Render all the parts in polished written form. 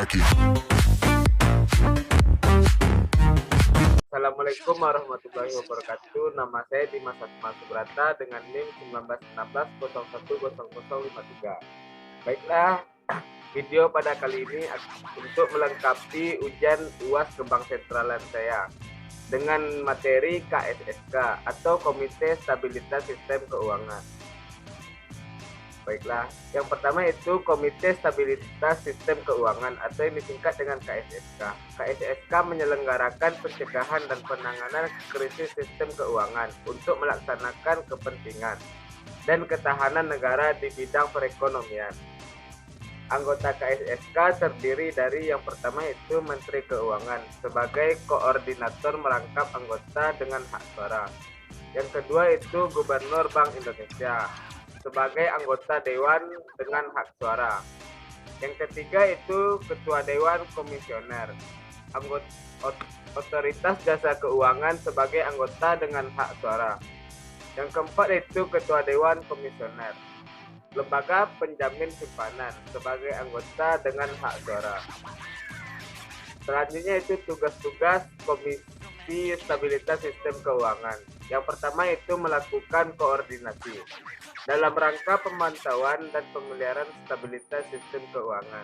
like it. Assalamualaikum warahmatullahi wabarakatuh. Nama saya Dimas Asma Subrata dengan NIM 1916010053. Baiklah, video pada kali ini untuk melengkapi ujian UAS Kebang Sentralan saya dengan materi KSSK atau Komite Stabilitas Sistem Keuangan. Baiklah, yang pertama itu Komite Stabilitas Sistem Keuangan atau yang disingkat dengan KSSK. KSSK menyelenggarakan pencegahan dan penanganan krisis sistem keuangan untuk melaksanakan kepentingan dan ketahanan negara di bidang perekonomian. Anggota KSSK terdiri dari yang pertama itu Menteri Keuangan sebagai koordinator merangkap anggota dengan hak suara. Yang kedua itu Gubernur Bank Indonesia sebagai anggota Dewan dengan hak suara. Yang ketiga itu Ketua Dewan Komisioner, anggota Otoritas Jasa Keuangan sebagai anggota dengan hak suara. Yang keempat itu Ketua Dewan Komisioner, Lembaga Penjamin Simpanan sebagai anggota dengan hak suara. Selanjutnya itu tugas-tugas Komisi Stabilitas Sistem Keuangan. Yang pertama itu melakukan koordinasi dalam rangka pemantauan dan pemeliharaan stabilitas sistem keuangan.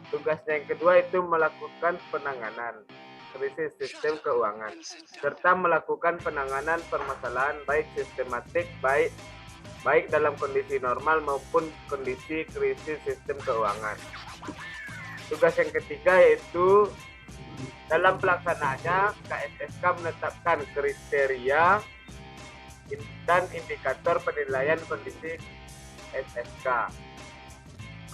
Tugasnya yang kedua itu melakukan penanganan krisis sistem keuangan serta melakukan penanganan permasalahan baik sistematik baik dalam kondisi normal maupun kondisi krisis sistem keuangan. Tugas yang ketiga yaitu dalam pelaksanaannya KSSK menetapkan kriteria dan indikator penilaian kondisi SSK,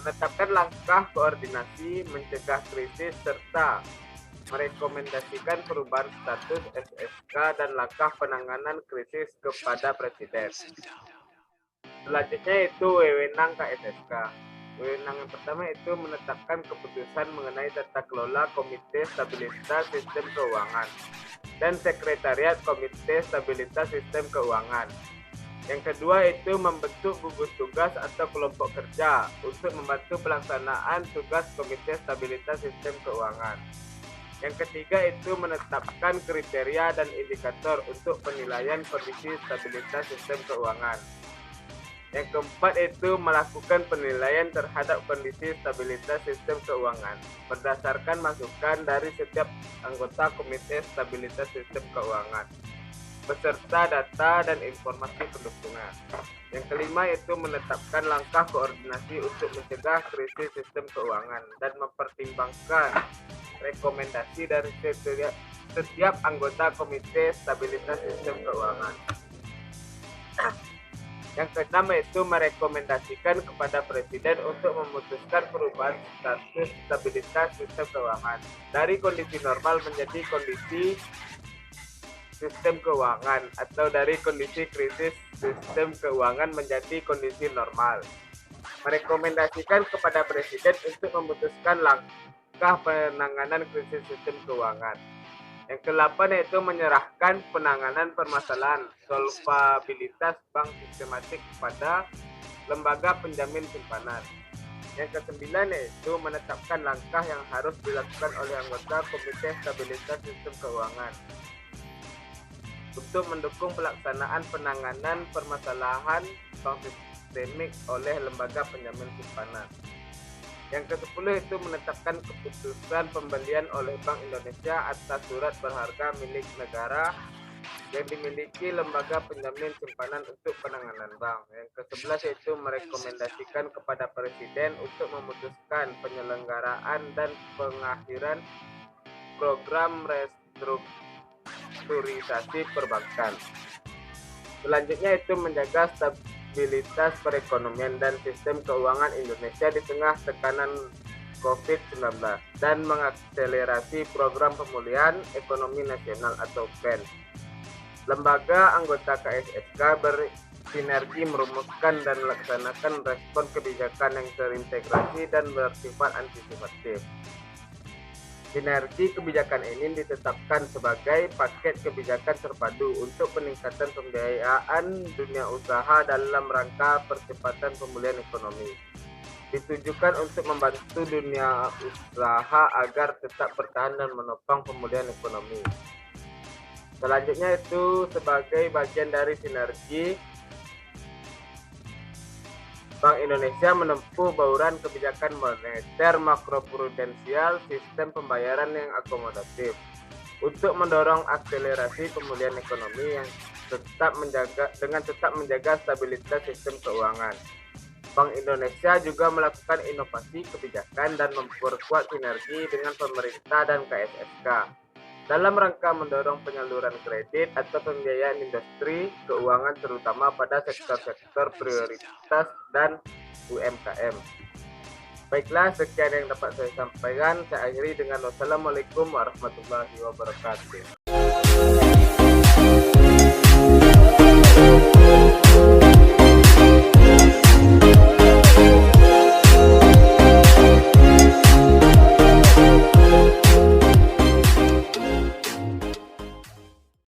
menetapkan langkah koordinasi mencegah krisis serta merekomendasikan perubahan status SSK dan langkah penanganan krisis kepada Presiden. Selanjutnya itu wewenang KSSK. Wewenang yang pertama itu menetapkan keputusan mengenai tata kelola Komite Stabilitas Sistem Keuangan dan Sekretariat Komite Stabilitas Sistem Keuangan. Yang kedua itu membentuk gugus tugas atau kelompok kerja untuk membantu pelaksanaan tugas Komite Stabilitas Sistem Keuangan. Yang ketiga itu menetapkan kriteria dan indikator untuk penilaian kondisi stabilitas sistem keuangan. Yang keempat itu melakukan penilaian terhadap kondisi stabilitas sistem keuangan berdasarkan masukan dari setiap anggota Komite Stabilitas Sistem Keuangan beserta data dan informasi pendukungan. Yang kelima itu menetapkan langkah koordinasi untuk mencegah krisis sistem keuangan dan mempertimbangkan rekomendasi dari setiap anggota Komite Stabilitas Sistem Keuangan. Yang keenam itu merekomendasikan kepada Presiden untuk memutuskan perubahan status stabilitas sistem keuangan dari kondisi normal menjadi kondisi sistem keuangan atau dari kondisi krisis sistem keuangan menjadi kondisi normal. Merekomendasikan kepada Presiden untuk memutuskan langkah penanganan krisis sistem keuangan. Yang ke-8 yaitu menyerahkan penanganan permasalahan solvabilitas bank sistematik kepada lembaga penjamin simpanan. Yang ke-9 yaitu menetapkan langkah yang harus dilakukan oleh anggota Komite Stabilitas Sistem Keuangan untuk mendukung pelaksanaan penanganan permasalahan bank sistemik oleh lembaga penjamin simpanan. Yang ke-10 itu menetapkan keputusan pembelian oleh Bank Indonesia atas surat berharga milik negara yang dimiliki lembaga penjamin simpanan untuk penanganan bank. Yang ke-11 yaitu merekomendasikan kepada Presiden untuk memutuskan penyelenggaraan dan pengakhiran program restrukturisasi perbankan. Selanjutnya itu menjaga stabilitas perekonomian dan sistem keuangan Indonesia di tengah tekanan COVID-19 dan mengakselerasi program pemulihan ekonomi nasional atau PEN. Lembaga anggota KSSK bersinergi merumuskan dan melaksanakan respon kebijakan yang terintegrasi dan bersifat antisipatif. Sinergi kebijakan ini ditetapkan sebagai paket kebijakan terpadu untuk peningkatan pembiayaan dunia usaha dalam rangka percepatan pemulihan ekonomi. ditujukan untuk membantu dunia usaha agar tetap bertahan dan menopang pemulihan ekonomi. Selanjutnya itu sebagai bagian dari sinergi, Bank Indonesia menempuh bauran kebijakan moneter makroprudensial sistem pembayaran yang akomodatif untuk mendorong akselerasi pemulihan ekonomi yang tetap menjaga stabilitas sistem keuangan. Bank Indonesia juga melakukan inovasi kebijakan dan memperkuat sinergi dengan pemerintah dan KSSK dalam rangka mendorong penyaluran kredit atau pembiayaan industri keuangan terutama pada sektor-sektor prioritas dan UMKM. Baiklah, sekian yang dapat saya sampaikan. Saya akhiri dengan wassalamualaikum warahmatullahi wabarakatuh.